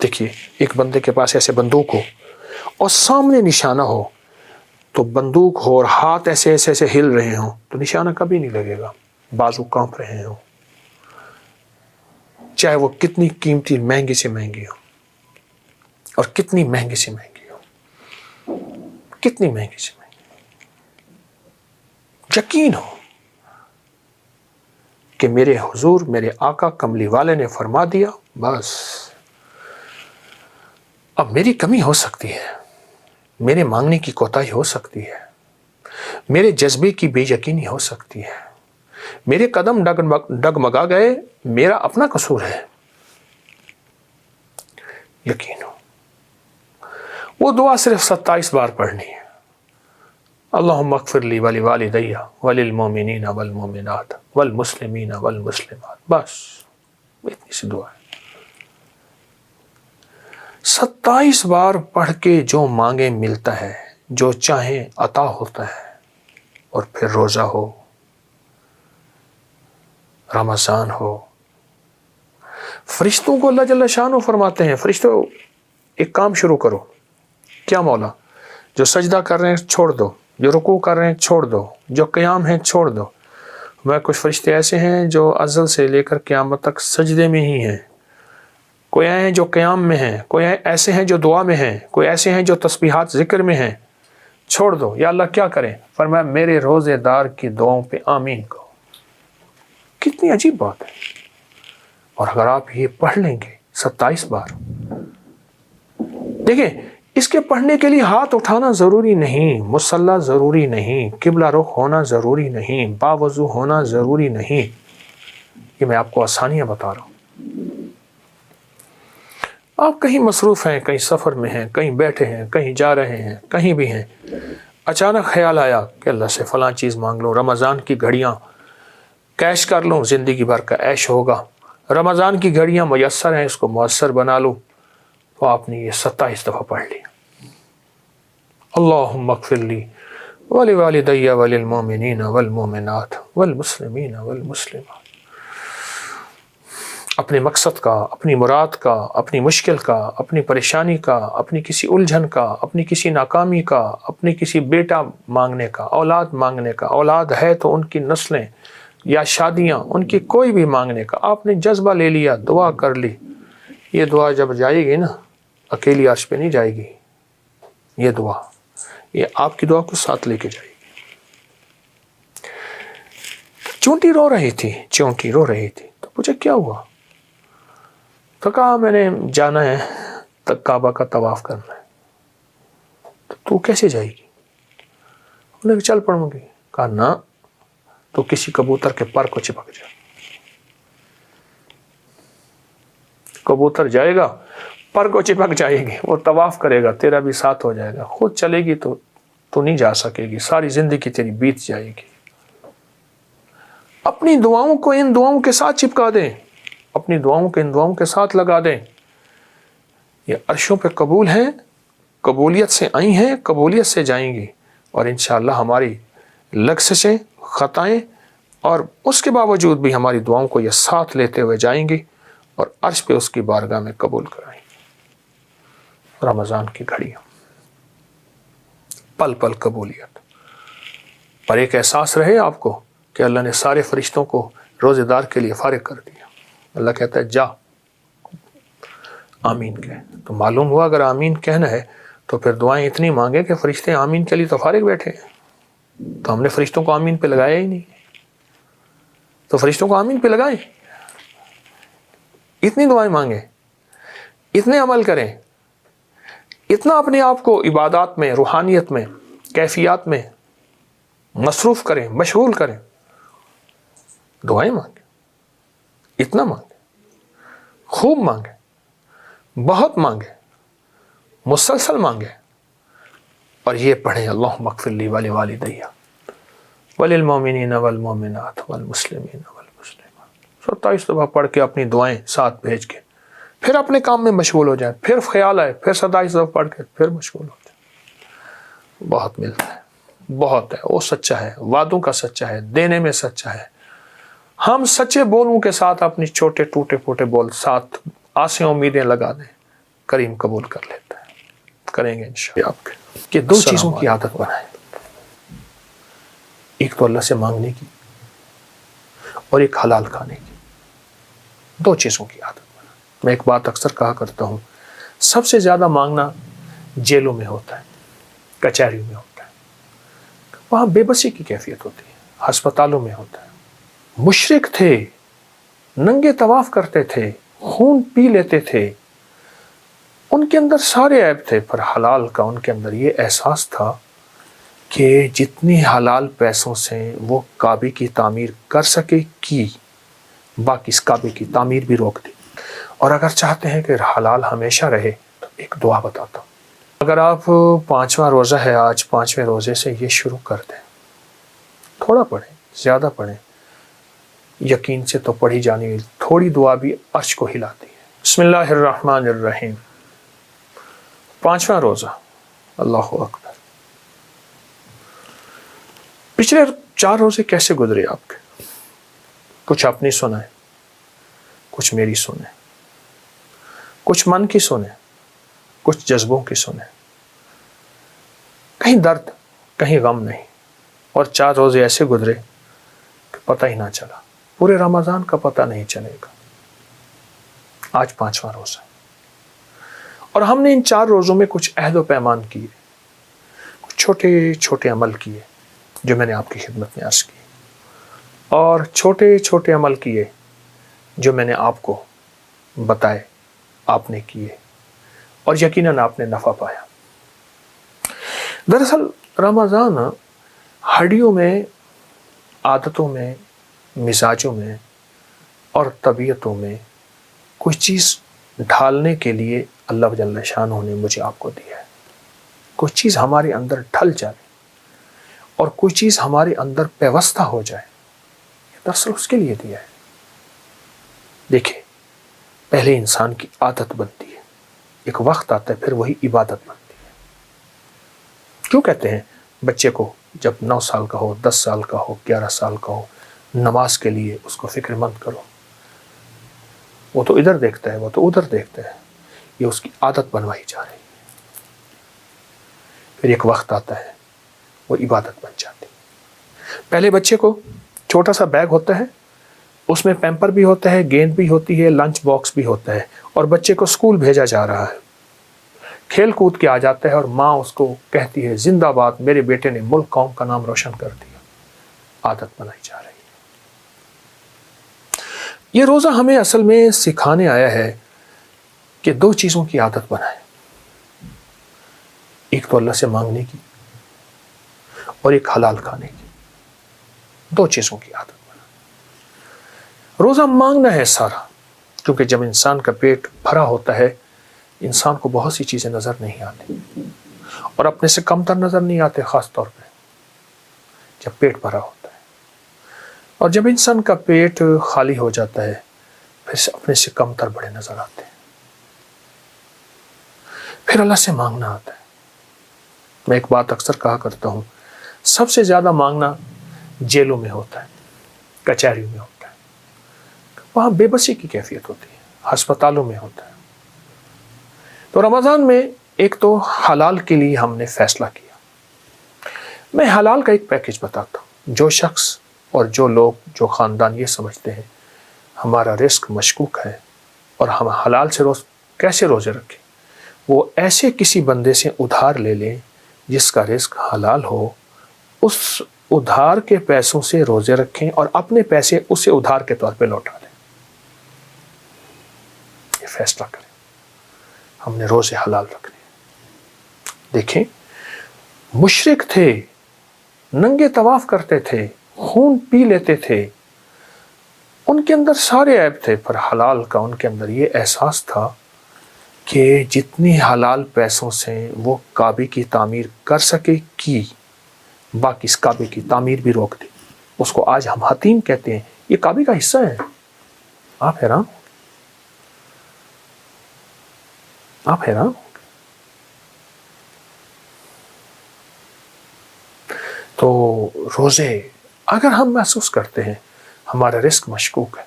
دیکھیے ایک بندے کے پاس ایسے بندوق ہو اور سامنے نشانہ ہو تو بندوق ہو اور ہاتھ ایسے ایسے ایسے ہل رہے ہوں تو نشانہ کبھی نہیں لگے گا. بازو کانپ رہے ہوں چاہے وہ کتنی قیمتی مہنگی سے مہنگی ہو اور کتنی مہنگی سے مہنگی ہو، کتنی مہنگی سے مہنگی، یقین ہو کہ میرے حضور میرے آقا کملی والے نے فرما دیا، بس اب میری کمی ہو سکتی ہے، میرے مانگنے کی کوتاہی ہو سکتی ہے، میرے جذبے کی بے یقینی ہو سکتی ہے، میرے قدم ڈگمگا گئے، میرا اپنا قصور ہے. یقین ہو وہ دعا صرف 27 بار پڑھنی ہے. اللہم اغفر لی ولی والدی وللمؤمنین والمؤمنات والمسلمین والمسلمات، بس اتنی سی دعا ہے. 27 بار پڑھ کے جو مانگے ملتا ہے، جو چاہیں عطا ہوتا ہے. اور پھر روزہ ہو، رمضان ہو، فرشتوں کو اللہ جل شانہ فرماتے ہیں فرشتوں ایک کام شروع کرو. کیا مولا؟ جو سجدہ کر رہے ہیں چھوڑ دو، جو رکوع کر رہے ہیں چھوڑ دو، جو قیام ہیں چھوڑ دو. میں کچھ فرشتے ایسے ہیں جو ازل سے لے کر قیامت تک سجدے میں ہی ہیں، کوئی ہیں جو قیام میں ہیں، کوئی ایسے ہیں جو دعا میں ہیں، کوئی ایسے ہیں جو تسبیحات ذکر میں ہیں. چھوڑ دو. یا اللہ کیا کریں؟ فرمایا میرے روزے دار کی دعاؤں پہ آمین کہو. کتنی عجیب بات ہے. اور اگر آپ یہ پڑھ لیں گے 27 بار، دیکھیں اس کے پڑھنے کے لیے ہاتھ اٹھانا ضروری نہیں، مصلی ضروری نہیں، قبلہ رخ ہونا ضروری نہیں، باوضو ہونا ضروری نہیں. یہ میں آپ کو آسانیاں بتا رہا ہوں. آپ کہیں مصروف ہیں، کہیں سفر میں ہیں، کہیں بیٹھے ہیں، کہیں جا رہے ہیں، کہیں بھی ہیں، اچانک خیال آیا کہ اللہ سے فلاں چیز مانگ لوں، رمضان کی گھڑیاں کیش کر لوں، زندگی بھر کا عیش ہوگا، رمضان کی گھڑیاں میسر ہیں، اس کو مؤثر بنا لوں. تو آپ نے یہ 27 دفعہ پڑھ لیا. اللہم اغفر لی ولی والدی وللمؤمنین والمؤمنات والمسلمین والمسلمات. اپنے مقصد کا، اپنی مراد کا، اپنی مشکل کا، اپنی پریشانی کا، اپنی کسی الجھن کا، اپنی کسی ناکامی کا، اپنی کسی بیٹا مانگنے کا، اولاد مانگنے کا، اولاد ہے تو ان کی نسلیں یا شادیاں، ان کی کوئی بھی مانگنے کا آپ نے جذبہ لے لیا، دعا کر لی. یہ دعا جب جائے گی نا، اکیلی عرش پہ نہیں جائے گی. یہ دعا، یہ آپ کی دعا کو ساتھ لے کے جائے گی. چونٹی رو رہی تھی، چونٹی رو رہی تھی تو پوچھا کیا ہوا؟ تو کہا میں نے جانا ہے کعبہ کا طواف کرنا ہے. تو کیسے جائے گی؟ انہوں نے چل پڑوں گی. کہا نہ، تو کسی کبوتر کے پر کو چپک جا. کبوتر جائے گا، پر کو چپک جائے گی، وہ طواف کرے گا، تیرا بھی ساتھ ہو جائے گا. خود چلے گی تو نہیں جا سکے گی، ساری زندگی تیری بیت جائے گی. اپنی دعاؤں کو ان دعاؤں کے ساتھ چپکا دیں، اپنی دعاؤں کو ان دعاؤں کے ساتھ لگا دیں. یہ عرشوں پہ قبول ہیں، قبولیت سے آئی ہیں، قبولیت سے جائیں گی. اور انشاءاللہ ہماری لغزشیں، خطائیں، اور اس کے باوجود بھی ہماری دعاؤں کو یہ ساتھ لیتے ہوئے جائیں گی اور عرش پہ اس کی بارگاہ میں قبول کرائیں گی. رمضان کی گھڑیاں، پل پل قبولیت. پر ایک احساس رہے آپ کو کہ اللہ نے سارے فرشتوں کو روزے دار کے لیے فارغ کر دیا. اللہ کہتا ہے جا آمین کہہ. تو معلوم ہوا اگر آمین کہنا ہے تو پھر دعائیں اتنی مانگے کہ فرشتے آمین کے لیے تو فارغ بیٹھے ہیں. تو ہم نے فرشتوں کو آمین پہ لگایا ہی نہیں. تو فرشتوں کو آمین پہ لگائیں، اتنی دعائیں مانگیں، اتنے عمل کریں، اتنا اپنے آپ کو عبادات میں، روحانیت میں، کیفیات میں مصروف کریں، مشغول کریں. دعائیں مانگیں، اتنا مانگیں، خوب مانگیں، بہت مانگیں، مسلسل مانگیں. اور یہ پڑھیں اللہم اغفر لی ولی والدی وللمؤمنین والمؤمنات والمسلمین والمسلمات. 27 دفعہ پڑھ کے اپنی دعائیں ساتھ بھیج کے پھر اپنے کام میں مشغول ہو جائیں. پھر خیال آئے، پھر 27 دفعہ پڑھ کے پھر مشغول ہو جائیں. بہت ملتا ہے، بہت ہے. وہ سچا ہے، وعدوں کا سچا ہے، دینے میں سچا ہے. ہم سچے بولوں کے ساتھ اپنی چھوٹے ٹوٹے پھوٹے بول ساتھ آسیں امیدیں لگا دیں، کریم قبول کر لیتا ہے، کریں گے انشاءاللہ آپ کے کہ دو چیزوں کی عادت بنائیں، ایک تو اللہ سے مانگنے کی اور ایک حلال کھانے کی، دو چیزوں کی عادت بنائیں۔ میں ایک بات اکثر کہا کرتا ہوں، سب سے زیادہ مانگنا جیلوں میں ہوتا ہے، کچہریوں میں ہوتا ہے، وہاں بے بسی کی کیفیت ہوتی ہے، ہسپتالوں میں ہوتا ہے۔ مشرک تھے، ننگے طواف کرتے تھے، خون پی لیتے تھے، ان کے اندر سارے عیب تھے، پر حلال کا ان کے اندر یہ احساس تھا کہ جتنی حلال پیسوں سے وہ کعبے کی تعمیر کر سکے کی، باقی اس کعبے کی تعمیر بھی روک دی۔ اور اگر چاہتے ہیں کہ حلال ہمیشہ رہے تو ایک دعا بتاتا ہوں، اگر آپ 5واں روزہ ہے آج، 5ویں روزے سے یہ شروع کر دیں، تھوڑا پڑھیں، زیادہ پڑھیں، یقین سے تو پڑھی جانی تھوڑی دعا بھی عرش کو ہلاتی ہے۔ بسم اللہ الرحمن الرحیم، 5واں روزہ، اللہ اکبر۔ پچھلے 4 روزے کیسے گزرے آپ کے؟ کچھ اپنی سنیں، کچھ میری سنیں، کچھ من کی سنیں، کچھ جذبوں کی سنیں، کہیں درد کہیں غم نہیں، اور 4 روزے ایسے گزرے کہ پتہ ہی نہ چلا، پورے رمضان کا پتہ نہیں چلے گا۔ آج 5واں روزہ، اور ہم نے ان 4 روزوں میں کچھ عہد و پیمان کیے، کچھ چھوٹے چھوٹے عمل کیے جو میں نے آپ کی خدمت میں عرض کی، اور چھوٹے چھوٹے عمل کیے جو میں نے آپ کو بتائے، آپ نے کیے، اور یقیناً آپ نے نفع پایا۔ دراصل رمضان ہڈیوں میں، عادتوں میں، مزاجوں میں اور طبیعتوں میں کوئی چیز ڈھالنے کے لیے اللہ جل شانہ نے مجھے آپ کو دیا ہے۔ کوئی چیز ہمارے اندر ڈھل جائے اور کوئی چیز ہمارے اندر پیوستہ ہو جائے، یہ دراصل اس کے لیے دیا ہے۔ دیکھیں، پہلے انسان کی عادت بنتی ہے، ایک وقت آتا ہے پھر وہی عبادت بنتی ہے۔ کیوں کہتے ہیں بچے کو جب 9 سال کا ہو، 10 سال کا ہو، 11 سال کا ہو، نماز کے لیے اس کو فکر مند کرو، وہ تو ادھر دیکھتا ہے، وہ تو ادھر دیکھتا ہے، یہ اس کی عادت بنوائی جا رہی ہے۔ پھر ایک وقت آتا ہے وہ عبادت بن جاتی ہے۔ پہلے بچے کو چھوٹا سا بیگ ہوتا ہے، اس میں پیمپر بھی ہوتا ہے، گیند بھی ہوتی ہے، لنچ باکس بھی ہوتا ہے، اور بچے کو اسکول بھیجا جا رہا ہے، کھیل کود کے آ جاتا ہے، اور ماں اس کو کہتی ہے زندہ باد، میرے بیٹے نے ملک قوم کا نام روشن کر دیا۔ عادت بنائی جا رہی ہے۔ یہ روزہ ہمیں اصل میں سکھانے آیا ہے کہ 2 چیزوں کی عادت بنائیں، ایک تو اللہ سے مانگنے کی اور ایک حلال کھانے کی، 2 چیزوں کی عادت بنائیں۔ روزہ مانگنا ہے سارا، کیونکہ جب انسان کا پیٹ بھرا ہوتا ہے انسان کو بہت سی چیزیں نظر نہیں آتی، اور اپنے سے کم تر نظر نہیں آتے، خاص طور پہ جب پیٹ بھرا ہوتا ہے۔ اور جب انسان کا پیٹ خالی ہو جاتا ہے پھر اپنے سے کم تر بڑے نظر آتے ہیں، پھر اللہ سے مانگنا آتا ہے۔ میں ایک بات اکثر کہا کرتا ہوں، سب سے زیادہ مانگنا جیلوں میں ہوتا ہے، کچہریوں میں ہوتا ہے، وہاں بے بسی کی کیفیت ہوتی ہے، ہسپتالوں میں ہوتا ہے۔ تو رمضان میں ایک تو حلال کے لیے ہم نے فیصلہ کیا۔ میں حلال کا ایک پیکج بتاتا ہوں۔ جو شخص اور جو لوگ، جو خاندان یہ سمجھتے ہیں ہمارا رزق مشکوک ہے اور ہم حلال سے کیسے روزے رکھیں، وہ ایسے کسی بندے سے ادھار لے لیں جس کا رزق حلال ہو، اس ادھار کے پیسوں سے روزے رکھیں اور اپنے پیسے اسے ادھار کے طور پہ لوٹا دیں۔ یہ فیصلہ کریں، ہم نے روزے حلال رکھنے۔ دیکھیں، مشرک تھے، ننگے طواف کرتے تھے، خون پی لیتے تھے، ان کے اندر سارے عیب تھے، پر حلال کا ان کے اندر یہ احساس تھا کہ جتنی حلال پیسوں سے وہ کعبے کی تعمیر کر سکے کی، باقی اس کعبے کی تعمیر بھی روک دی۔ اس کو آج ہم حتیم کہتے ہیں، یہ کعبے کا حصہ ہے۔ آپ حیران ہوں گے۔ تو روزے اگر ہم محسوس کرتے ہیں ہمارا رزق مشکوک ہے،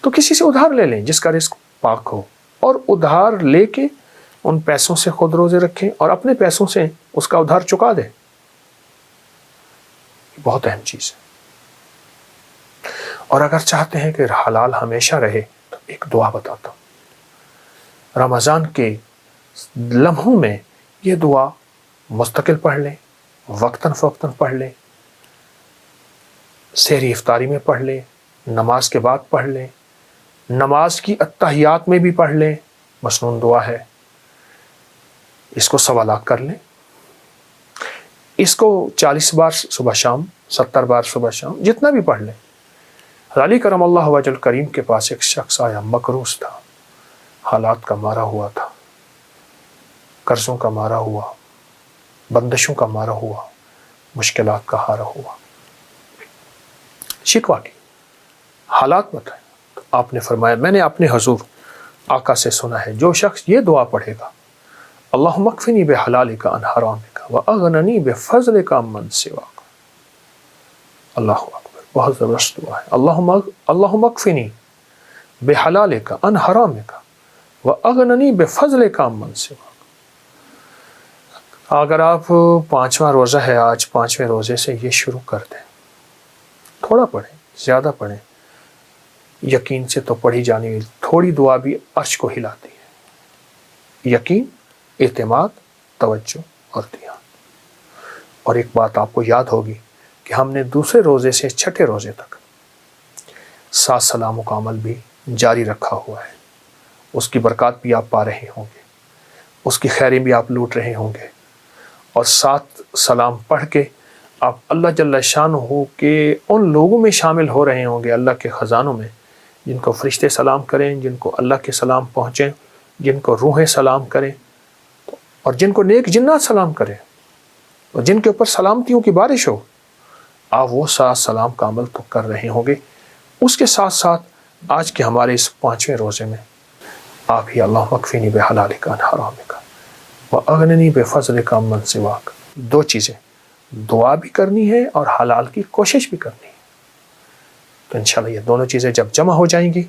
تو کسی سے ادھار لے لیں جس کا رزق پاک ہو، اور ادھار لے کے ان پیسوں سے خود روزے رکھیں اور اپنے پیسوں سے اس کا ادھار چکا دیں. بہت اہم چیز ہے. اور اگر چاہتے ہیں کہ حلال ہمیشہ رہے تو ایک دعا بتاتا ہوں. رمضان کے لمحوں میں یہ دعا مستقل پڑھ لیں، وقتاً فوقتاً پڑھ لیں، سحری افطاری میں پڑھ لیں، نماز کے بعد پڑھ لیں، نماز کی اتحیات میں بھی پڑھ لیں. مسنون دعا ہے، اس کو سوالات کر لیں. اس کو 40 بار صبح شام، 70 بار صبح شام، جتنا بھی پڑھ لیں. علی کرم اللہ وجہ کریم کے پاس ایک شخص آیا، مقروض تھا، حالات کا مارا ہوا تھا، قرضوں کا مارا ہوا، بندشوں کا مارا ہوا، مشکلات کا ہارا ہوا. شکوہ کی حالات بتائیں. تو آپ نے فرمایا، میں نے اپنے حضور آقا سے سنا ہے، جو شخص یہ دعا پڑھے گا، اللہم اکفنی بحلالک عن حرامک واغننی بفضلک عمن سواک. اللہ اکبر، بہت زبردست دعا ہے. اللہم اکفنی بحلالک عن حرامک واغننی بفضلک عمن سواک. اگر آپ 5واں روزہ ہے آج، 5ویں روزے سے یہ شروع کر دیں. تھوڑا پڑھیں، زیادہ پڑھیں، یقین سے تو پڑھی جانی تھوڑی دعا بھی عرش کو ہلاتی ہے. یقین، اعتماد، توجہ اور دھیان. اور ایک بات آپ کو یاد ہوگی کہ ہم نے دوسرے روزے سے 6ٹھے روزے تک 7 سلاموں کا عمل بھی جاری رکھا ہوا ہے. اس کی برکات بھی آپ پا رہے ہوں گے، اس کی خیریں بھی آپ لوٹ رہے ہوں گے، اور 7 سلام پڑھ کے آپ اللہ جل شانہ کے ان لوگوں میں شامل ہو رہے ہوں گے، اللہ کے خزانوں میں، جن کو فرشتے سلام کریں، جن کو اللہ کے سلام پہنچیں، جن کو روحیں سلام کریں، اور جن کو نیک جنات سلام کریں، اور جن کے اوپر سلامتیوں کی بارش ہو. آپ وہ 7 سلام کا عمل تو کر رہے ہوں گے. اس کے ساتھ ساتھ آج کے ہمارے اس 5ویں روزے میں آپ ہی اللہم اکفنی بحلالک عن حرامک واغننی بفضلک عمن سواک. 2 چیزیں، دعا بھی کرنی ہے اور حلال کی کوشش بھی کرنی ہے. تو انشاءاللہ یہ دونوں چیزیں جب جمع ہو جائیں گی،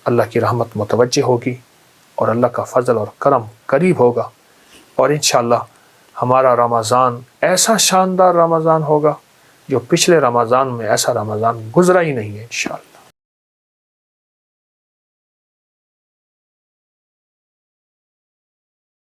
اللہ کی رحمت متوجہ ہوگی اور اللہ کا فضل اور کرم قریب ہوگا، اور انشاءاللہ ہمارا رمضان ایسا شاندار رمضان ہوگا جو پچھلے رمضان میں ایسا رمضان گزرا ہی نہیں ہے انشاءاللہ.